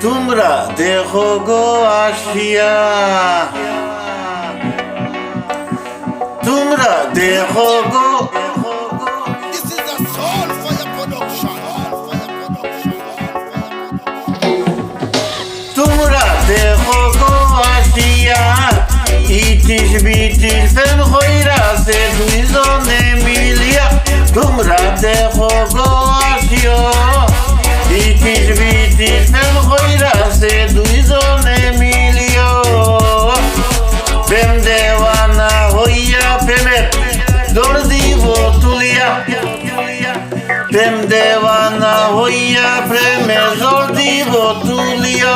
তোমরা দেখো গো আসিয়া, তোমরা দেখো গো। This is a soul fire production. তোমরা দেখো গো আসিয়া, ইটিস বিটিস ফেম হইরাছে দুইজনে মিলিয়া। তোমরা দেখো গো আসিয়া, ইটিস বিটিস ফেম হইরাছে দুইজনে মিলিয়া। প্রেম দেওয়ানা হইয়া প্রেমের দৌড় দিব তুলিয়া, প্রেম দেওয়ানা হইয়া প্রেমের দৌড় দিব তুলিয়া।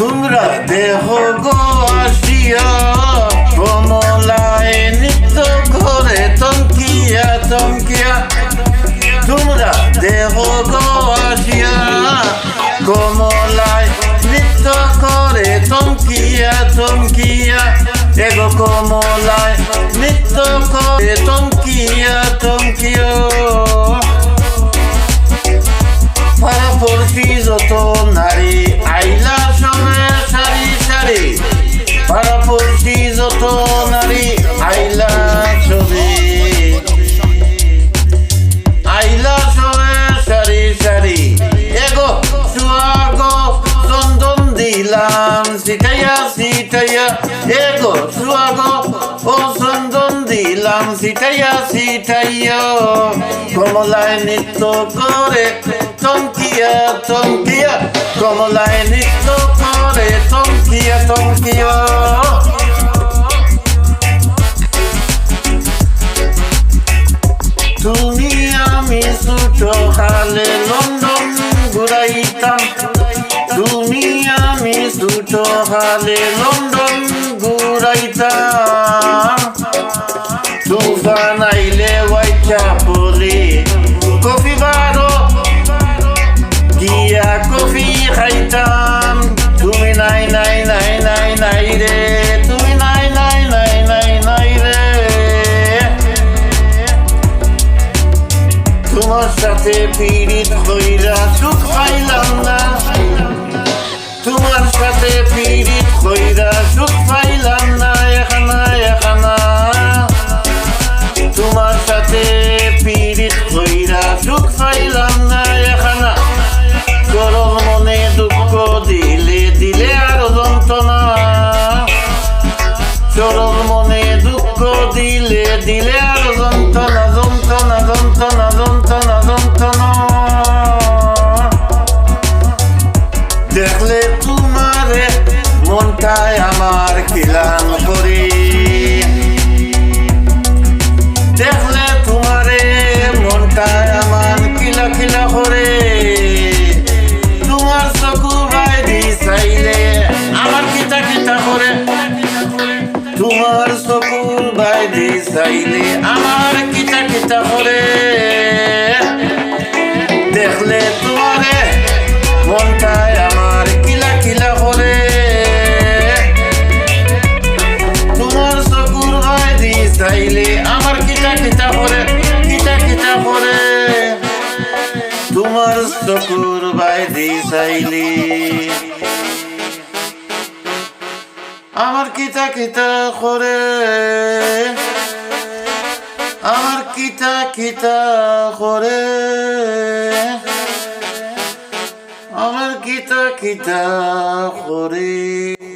তোমরা দেখো গো আসিয়া, কমলায় নৃত্য করে তমকিয়া তমকিয়া। তোমরা দেখো গো আসিয়া, কমলায় নৃত্য করে তমকিয়া তমকিয়া। এগো কমলায় নৃত্য করে তমকিয়া তমকিয়া। পাড়া পড়শি যত নারী আইলা সবে সারি সারি, পাড়া পড়শি যত নারী আইলা সবে, আইলা সবে সারি সারি। এগো সুয়াগো চন্দন দিলাম সিটাইয়া সিটাইয়া, এগো সুয়াগো ও চন্দন দিলাম সিটাইয়া সিটাইয়া। কমলায় নৃত্য করে তমকিয়া তমকিয়া, কমলায় নৃত্য করে তমকিয়া তমকিয়া। তুমি আমি ছোট কালে লন্ডন ঘুরাইতাম, তুমি আমি ছোট কালে লন্ডন ঘুরাইতাম। তুফান আইলে ওয়াইচা বলে কফি বারো গিয়া কফি খাইতাম। তুমি নাই নাই নাই নাই নাই রে, তুমি নাই নাই নাই নাই নাই রে। তোমার সাথে পীড়িত হইরা সুখ পাইলাম না, তোমার সাথে পীড়িত হইরা সুখ পাইলাম না এখানা এখানা। তোমার সাথে পীড়িত হইরা সুখ পাইলাম না এখানা। গরম মনে দুঃখ দিলে দিলে আরো যন্ত্রণা, চরম মনে দুঃখ দিলে দিলে আরো যন্ত্রণা যন্ত্রণা যন্ত্রণা যন্ত্রণা যন্ত্রণা। দেখলে তোমারে মনটায় আমার কিলান করে, দেখলে তোমারে মনটায় আমার কিলা কিলা করে। তোমার চকু বাইরে চাইলে আমার কিতা কিতা করে, তোমার চকুর বাইরে চাইলে আমার কিতা কিতা করে। দেখলে তোমারে মনটায় আমার কিলা কিলা করে, তোমার চকুর বাইরে চাইলে আমার কিতা কিতা করে কিতা কিতা করে। তোমার চকুর বাইরে চাইলে আমার কিতা কিতা করে, আমার কিতা কিতা করে, আমার কিতা কিতা করে।